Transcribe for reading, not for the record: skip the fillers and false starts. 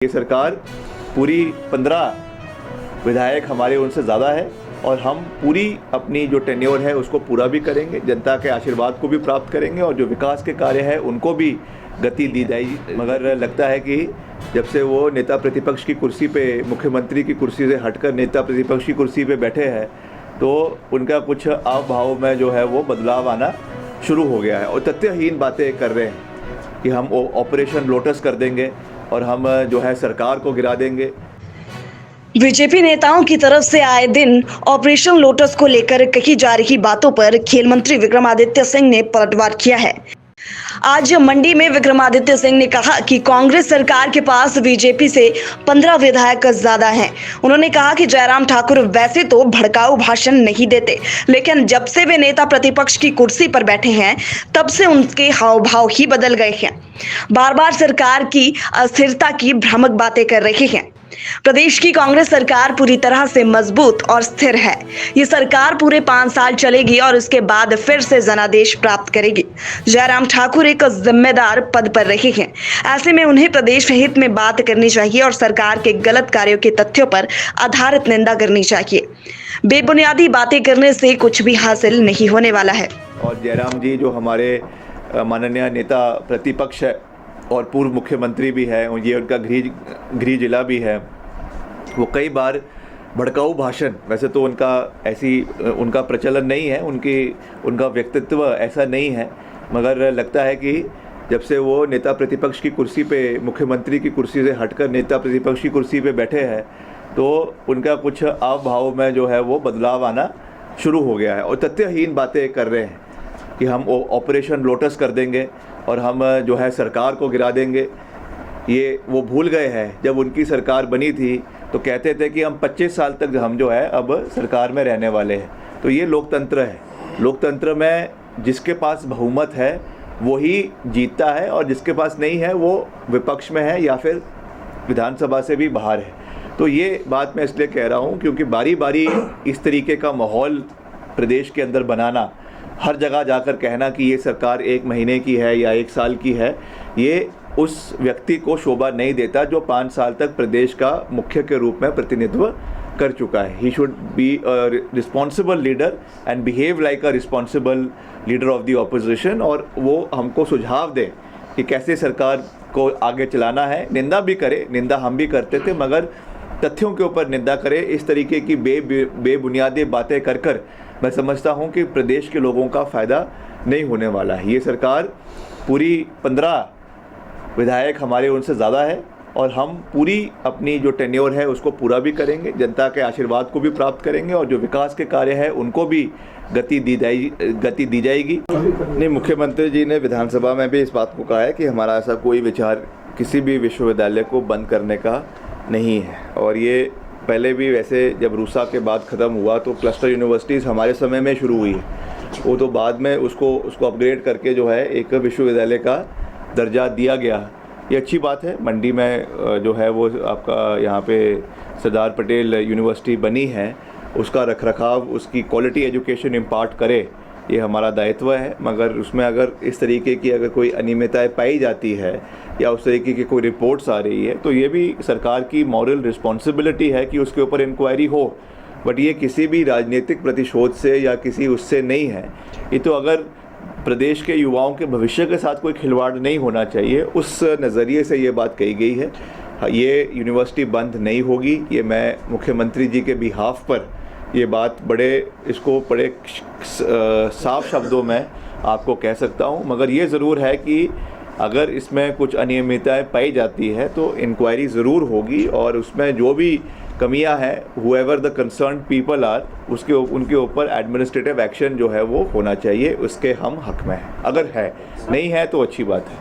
ये सरकार पूरी 15 विधायक हमारे उनसे ज़्यादा है और हम पूरी अपनी जो टेन्योर है उसको पूरा भी करेंगे, जनता के आशीर्वाद को भी प्राप्त करेंगे और जो विकास के कार्य है उनको भी गति दी जाएगी। मगर लगता है कि जब से वो नेता प्रतिपक्ष की कुर्सी पे, मुख्यमंत्री की कुर्सी से हटकर नेता प्रतिपक्ष की कुर्सी पे बैठे हैं तो उनका कुछ हाव भाव में जो है वो बदलाव आना शुरू हो गया है और तथ्यहीन बातें कर रहे हैं कि हम ऑपरेशन लोटस कर देंगे और हम जो है सरकार को गिरा देंगे। बीजेपी नेताओं की तरफ से आए दिन ऑपरेशन लोटस को लेकर कही जा रही बातों पर खेल मंत्री विक्रमादित्य सिंह ने पलटवार किया है। आज मंडी में विक्रमादित्य सिंह ने कहा कि कांग्रेस सरकार के पास बीजेपी से 15 विधायक ज्यादा हैं। उन्होंने कहा कि जयराम ठाकुर वैसे तो भड़काऊ भाषण नहीं देते, लेकिन जब से वे नेता प्रतिपक्ष की कुर्सी पर बैठे हैं तब से उनके हाव भाव ही बदल गए हैं। बार बार सरकार की अस्थिरता की भ्रामक बातें कर रहे हैं। प्रदेश की कांग्रेस सरकार पूरी तरह से मजबूत और स्थिर है। ये सरकार पूरे 5 साल चलेगी और उसके बाद फिर से जनादेश प्राप्त करेगी। जयराम ठाकुर एक जिम्मेदार पद पर रहे हैं, ऐसे में उन्हें प्रदेश हित में बात करनी चाहिए और सरकार के गलत कार्यों के तथ्यों पर आधारित निंदा करनी चाहिए। बेबुनियादी बातें करने से कुछ भी हासिल नहीं होने वाला है। और जयराम जी जो हमारे माननीय नेता प्रतिपक्ष है और पूर्व मुख्यमंत्री भी है, ये उनका गृह जिला भी है, वो कई बार भड़काऊ भाषण, वैसे तो उनका प्रचलन नहीं है, उनका व्यक्तित्व ऐसा नहीं है, मगर लगता है कि जब से वो नेता प्रतिपक्ष की कुर्सी पे, मुख्यमंत्री की कुर्सी से हटकर नेता प्रतिपक्ष की कुर्सी पे बैठे हैं तो उनका कुछ हाव भाव में जो है वो बदलाव आना शुरू हो गया है और तथ्यहीन बातें कर रहे हैं कि हम ऑपरेशन लोटस कर देंगे और हम जो है सरकार को गिरा देंगे। ये वो भूल गए हैं जब उनकी सरकार बनी थी तो कहते थे कि हम 25 साल तक हम जो है अब सरकार में रहने वाले हैं। तो ये लोकतंत्र है। लोकतंत्र में जिसके पास बहुमत है वो ही जीतता है और जिसके पास नहीं है वो विपक्ष में है या फिर विधानसभा से भी बाहर है। तो ये बात मैं इसलिए कह रहा हूँ क्योंकि बारी बारी इस तरीके का माहौल प्रदेश के अंदर बनाना, हर जगह जाकर कहना कि ये सरकार 1 महीने की है या 1 साल की है, ये उस व्यक्ति को शोभा नहीं देता जो 5 साल तक प्रदेश का मुख्य के रूप में प्रतिनिधित्व कर चुका है। He should be a responsible leader and behave like a responsible leader of the opposition और वो हमको सुझाव दे कि कैसे सरकार को आगे चलाना है। निंदा भी करे, निंदा हम भी करते थे, मगर तथ्यों के ऊपर निंदा करे। इस तरीके की बेबुनियादी बातें कर मैं समझता हूं कि प्रदेश के लोगों का फ़ायदा नहीं होने वाला है। ये सरकार पूरी 15 विधायक हमारे उनसे ज़्यादा है और हम पूरी अपनी जो टेन्योर है उसको पूरा भी करेंगे, जनता के आशीर्वाद को भी प्राप्त करेंगे और जो विकास के कार्य है उनको भी गति दी जाएगी। नहीं, मुख्यमंत्री जी ने विधानसभा में भी इस बात को कहा है कि हमारा ऐसा कोई विचार किसी भी विश्वविद्यालय को बंद करने का नहीं है और ये पहले भी वैसे जब रूसा के बाद ख़त्म हुआ तो क्लस्टर यूनिवर्सिटीज़ हमारे समय में शुरू हुई है, वो तो बाद में उसको अपग्रेड करके जो है एक विश्वविद्यालय का दर्जा दिया गया। ये अच्छी बात है। मंडी में जो है वो आपका यहाँ पे सरदार पटेल यूनिवर्सिटी बनी है, उसका रखरखाव, उसकी क्वालिटी एजुकेशन इम्पार्ट करे, ये हमारा दायित्व है। मगर उसमें अगर इस तरीके की अगर कोई अनियमितताएं पाई जाती है या उस तरीके की कोई रिपोर्ट्स आ रही है तो ये भी सरकार की मॉरल रिस्पॉन्सिबिलिटी है कि उसके ऊपर इंक्वायरी हो। बट ये किसी भी राजनीतिक प्रतिशोध से या किसी उससे नहीं है। ये तो अगर प्रदेश के युवाओं के भविष्य के साथ कोई खिलवाड़ नहीं होना चाहिए, उस नज़रिए से ये बात कही गई है। ये यूनिवर्सिटी बंद नहीं होगी, ये मैं मुख्यमंत्री जी के बिहाफ पर ये बात बड़े साफ शब्दों में आपको कह सकता हूँ। मगर ये ज़रूर है कि अगर इसमें कुछ अनियमितताएं पाई जाती है तो इंक्वायरी ज़रूर होगी और उसमें जो भी कमियां हैं, whoever the concerned people are, उनके ऊपर एडमिनिस्ट्रेटिव एक्शन जो है वो होना चाहिए। उसके हम हक में हैं। अगर है, नहीं है तो अच्छी बात है।